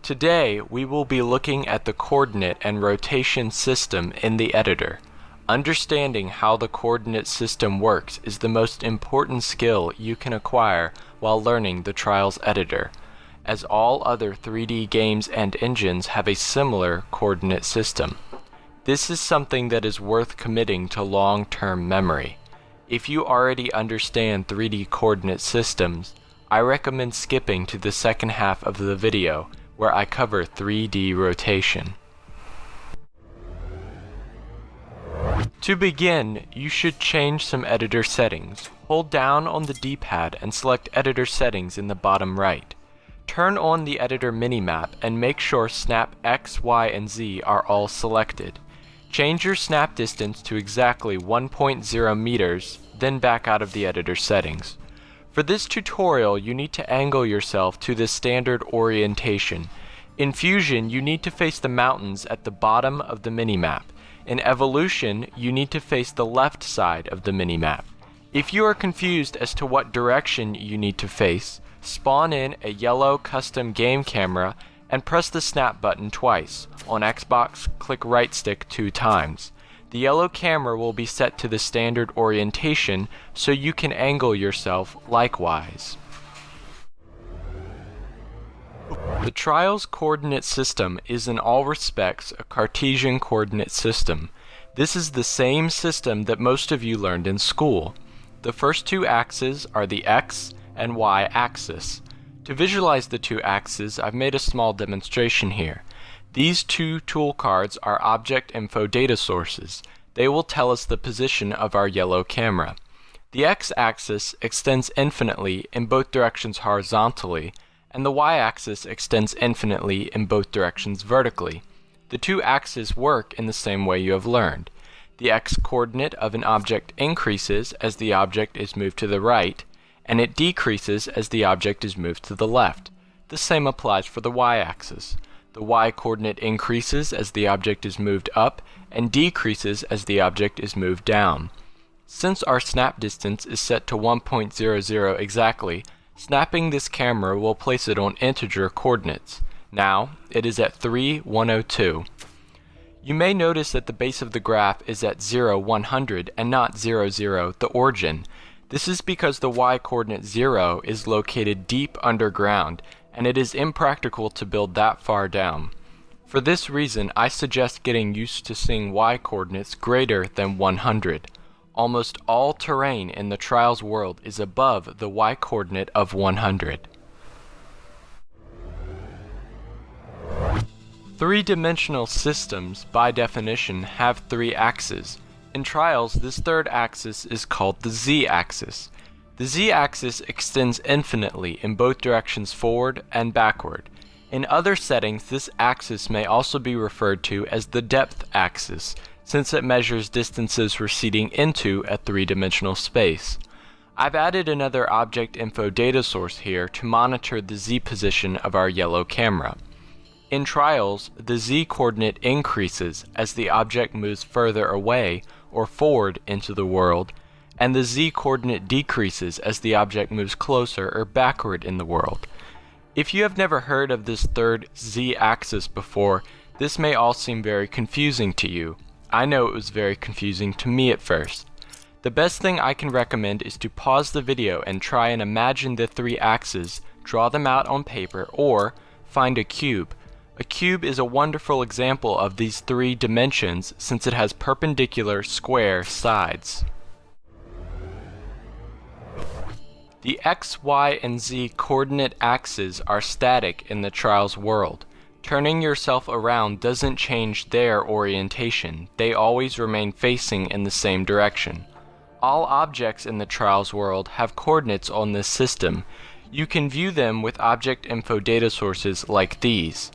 Today, we will be looking at the coordinate and rotation system in the editor. Understanding how the coordinate system works is the most important skill you can acquire while learning the Trials editor, as all other 3D games and engines have a similar coordinate system. This is something that is worth committing to long-term memory. If you already understand 3D coordinate systems, I recommend skipping to the second half of the video, where I cover 3D rotation. To begin, you should change some editor settings. Hold down on the D-pad and select Editor Settings in the bottom right. Turn on the Editor Minimap and make sure Snap X, Y, and Z are all selected. Change your snap distance to exactly 1.0 meters, then back out of the editor settings. For this tutorial, you need to angle yourself to the standard orientation. In Fusion, you need to face the mountains at the bottom of the minimap. In Evolution, you need to face the left side of the minimap. If you are confused as to what direction you need to face, spawn in a yellow custom game camera and press the snap button twice. On Xbox, click right stick 2 times. The yellow camera will be set to the standard orientation so you can angle yourself likewise. The Trials coordinate system is in all respects a Cartesian coordinate system. This is the same system that most of you learned in school. The first two axes are the X and Y axis. To visualize the two axes, I've made a small demonstration here. These two tool cards are object info data sources. They will tell us the position of our yellow camera. The X-axis extends infinitely in both directions horizontally, and the Y-axis extends infinitely in both directions vertically. The two axes work in the same way you have learned. The X-coordinate of an object increases as the object is moved to the right, and it decreases as the object is moved to the left. The same applies for the Y-axis. The Y-coordinate increases as the object is moved up and decreases as the object is moved down. Since our snap distance is set to 1.00 exactly, snapping this camera will place it on integer coordinates. Now, it is at 3,102. You may notice that the base of the graph is at 0, 100 and not 0, 0, the origin. This is because the y-coordinate 0 is located deep underground, and it is impractical to build that far down. For this reason, I suggest getting used to seeing y-coordinates greater than 100. Almost all terrain in the Trials world is above the y-coordinate of 100. Three-dimensional systems, by definition, have three axes. In Trials, this third axis is called the z-axis. The z-axis extends infinitely in both directions forward and backward. In other settings, this axis may also be referred to as the depth axis, since it measures distances receding into a three-dimensional space. I've added another object info data source here to monitor the z position of our yellow camera. In Trials, the z-coordinate increases as the object moves further away or forward into the world, and the z-coordinate decreases as the object moves closer or backward in the world. If you have never heard of this third z-axis before, this may all seem very confusing to you. I know it was very confusing to me at first. The best thing I can recommend is to pause the video and try and imagine the three axes, draw them out on paper, or find a cube. A cube is a wonderful example of these three dimensions since it has perpendicular square sides. The X, Y, and Z coordinate axes are static in the Trials world. Turning yourself around doesn't change their orientation. They always remain facing in the same direction. All objects in the Trials world have coordinates on this system. You can view them with object info data sources like these.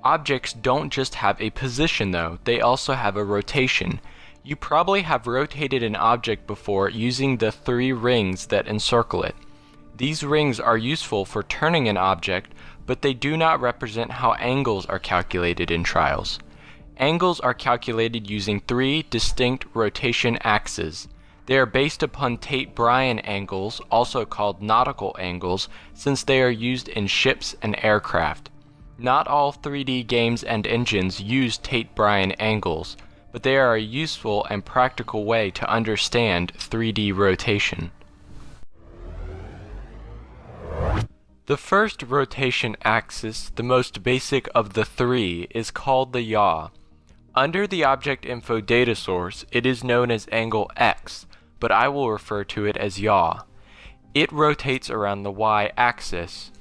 Objects don't just have a position though, they also have a rotation. You probably have rotated an object before using the three rings that encircle it. These rings are useful for turning an object, but they do not represent how angles are calculated in Trials. Angles are calculated using three distinct rotation axes. They are based upon Tate-Bryan angles, also called nautical angles, since they are used in ships and aircraft. Not all 3D games and engines use Tate-Bryan angles, but they are a useful and practical way to understand 3D rotation. The first rotation axis, the most basic of the three, is called the yaw. Under the object info data source, it is known as angle X, but I will refer to it as yaw. It rotates around the y-axis.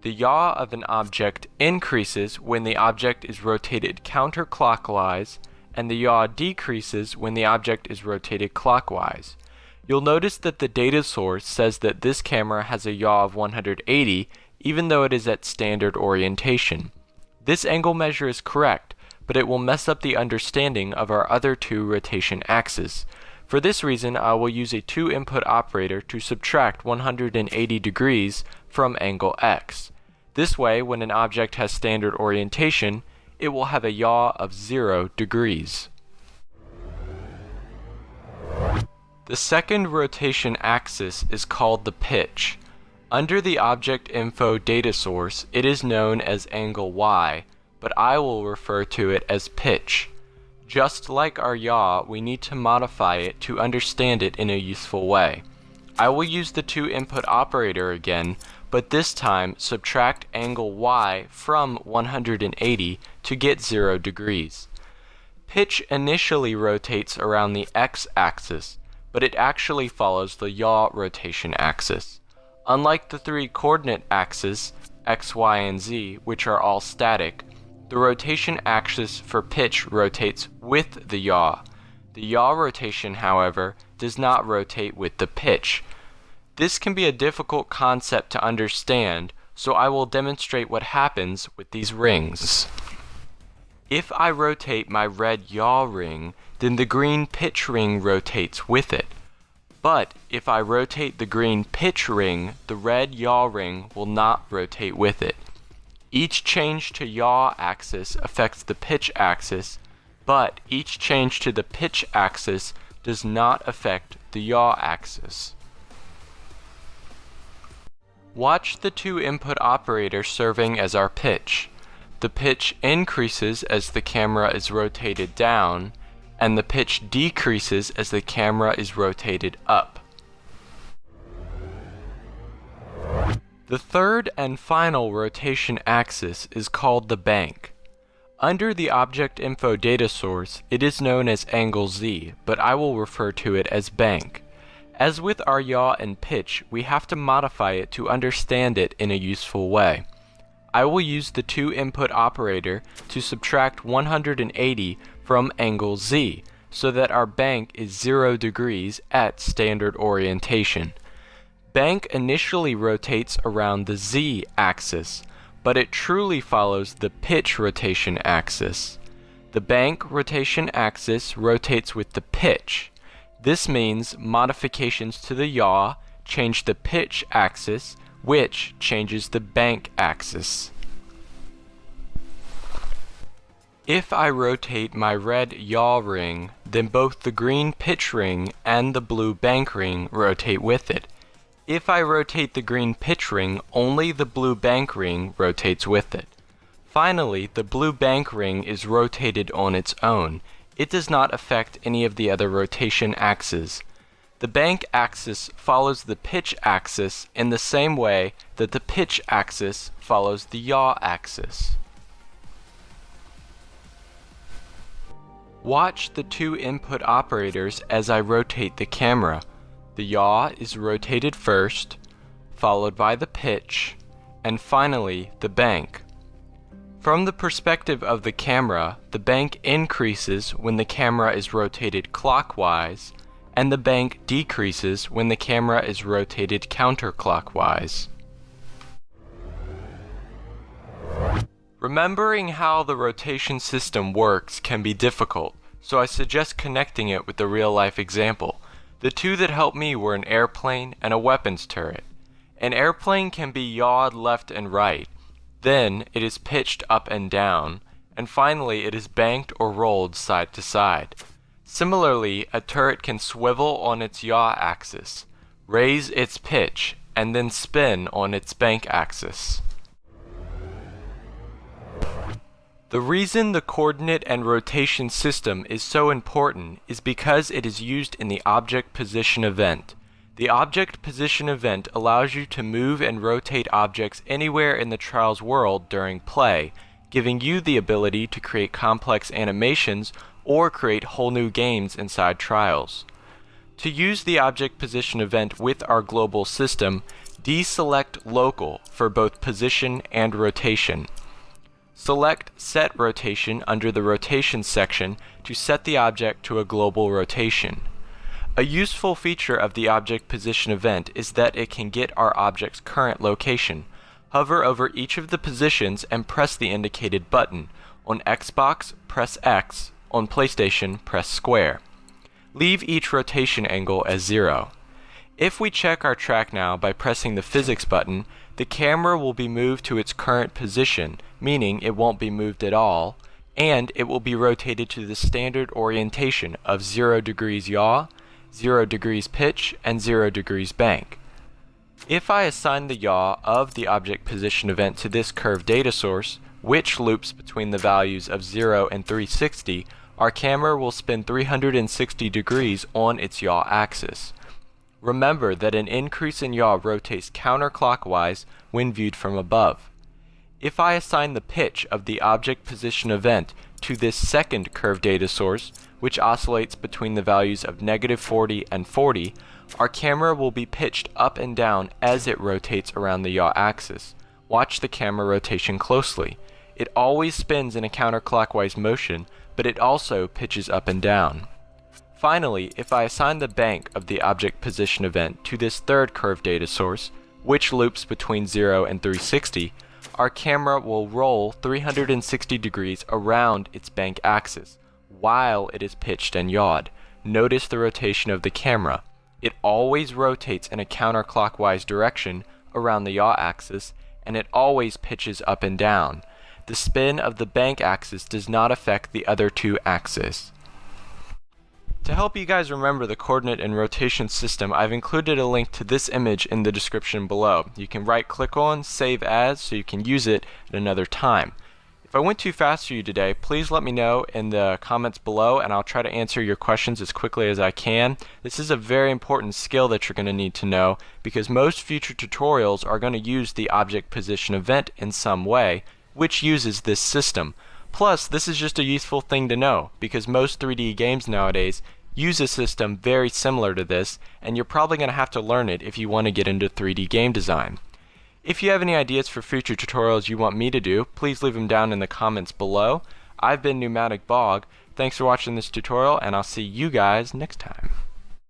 The yaw of an object increases when the object is rotated counterclockwise, and the yaw decreases when the object is rotated clockwise. You'll notice that the data source says that this camera has a yaw of 180, even though it is at standard orientation. This angle measure is correct, but it will mess up the understanding of our other two rotation axes. For this reason, I will use a 2-input operator to subtract 180 degrees from angle X. This way, when an object has standard orientation, it will have a yaw of 0 degrees. The second rotation axis is called the pitch. Under the object info data source, it is known as angle Y, but I will refer to it as pitch. Just like our yaw, we need to modify it to understand it in a useful way. I will use the 2-input operator again, but this time subtract angle Y from 180 to get 0 degrees. Pitch initially rotates around the x-axis, but it actually follows the yaw rotation axis. Unlike the three coordinate axes, x, y, and z, which are all static, the rotation axis for pitch rotates with the yaw. The yaw rotation, however, does not rotate with the pitch. This can be a difficult concept to understand, so I will demonstrate what happens with these rings. If I rotate my red yaw ring, then the green pitch ring rotates with it. But if I rotate the green pitch ring, the red yaw ring will not rotate with it. Each change to yaw axis affects the pitch axis, but each change to the pitch axis does not affect the yaw axis. Watch the 2-input operator serving as our pitch. The pitch increases as the camera is rotated down, and the pitch decreases as the camera is rotated up. The third and final rotation axis is called the bank. Under the object info data source, it is known as angle Z, but I will refer to it as bank. As with our yaw and pitch, we have to modify it to understand it in a useful way. I will use the 2-input operator to subtract 180 from angle Z, so that our bank is 0 degrees at standard orientation. Bank initially rotates around the z-axis, but it truly follows the pitch rotation axis. The bank rotation axis rotates with the pitch. This means modifications to the yaw change the pitch axis, which changes the bank axis. If I rotate my red yaw ring, then both the green pitch ring and the blue bank ring rotate with it. If I rotate the green pitch ring, only the blue bank ring rotates with it. Finally, the blue bank ring is rotated on its own. It does not affect any of the other rotation axes. The bank axis follows the pitch axis in the same way that the pitch axis follows the yaw axis. Watch the 2-input operators as I rotate the camera. The yaw is rotated first, followed by the pitch, and finally the bank. From the perspective of the camera, the bank increases when the camera is rotated clockwise, and the bank decreases when the camera is rotated counterclockwise. Remembering how the rotation system works can be difficult, so I suggest connecting it with a real-life example. The two that helped me were an airplane and a weapons turret. An airplane can be yawed left and right, then it is pitched up and down, and finally it is banked or rolled side to side. Similarly, a turret can swivel on its yaw axis, raise its pitch, and then spin on its bank axis. The reason the coordinate and rotation system is so important is because it is used in the object position event. The object position event allows you to move and rotate objects anywhere in the trial's world during play, giving you the ability to create complex animations or create whole new games inside trials. To use the object position event with our global system, deselect Local for both position and rotation. Select Set Rotation under the Rotation section to set the object to a global rotation. A useful feature of the object position event is that it can get our object's current location. Hover over each of the positions and press the indicated button. On Xbox, press X. On PlayStation, press square. Leave each rotation angle as 0. If we check our track now by pressing the physics button, the camera will be moved to its current position, meaning it won't be moved at all, and it will be rotated to the standard orientation of 0 degrees yaw, 0 degrees pitch, and 0 degrees bank. If I assign the yaw of the object position event to this curve data source, which loops between the values of 0 and 360, our camera will spin 360 degrees on its yaw axis. Remember that an increase in yaw rotates counterclockwise when viewed from above. If I assign the pitch of the object position event to this second curve data source, which oscillates between the values of -40 and 40, our camera will be pitched up and down as it rotates around the yaw axis. Watch the camera rotation closely. It always spins in a counterclockwise motion, but it also pitches up and down. Finally, if I assign the bank of the object position event to this third curve data source, which loops between 0 and 360, our camera will roll 360 degrees around its bank axis while it is pitched and yawed. Notice the rotation of the camera. It always rotates in a counterclockwise direction around the yaw axis, and it always pitches up and down. The spin of the bank axis does not affect the other two axes. To help you guys remember the coordinate and rotation system, I've included a link to this image in the description below. You can right-click on Save As so you can use it at another time. If I went too fast for you today, please let me know in the comments below and I'll try to answer your questions as quickly as I can. This is a very important skill that you're going to need to know because most future tutorials are going to use the object position event in some way, which uses this system. Plus, this is just a useful thing to know because most 3D games nowadays use a system very similar to this, and you're probably going to have to learn it if you want to get into 3D game design. If you have any ideas for future tutorials you want me to do, please leave them down in the comments below. I've been Pneumatic Bog. Thanks for watching this tutorial, and I'll see you guys next time.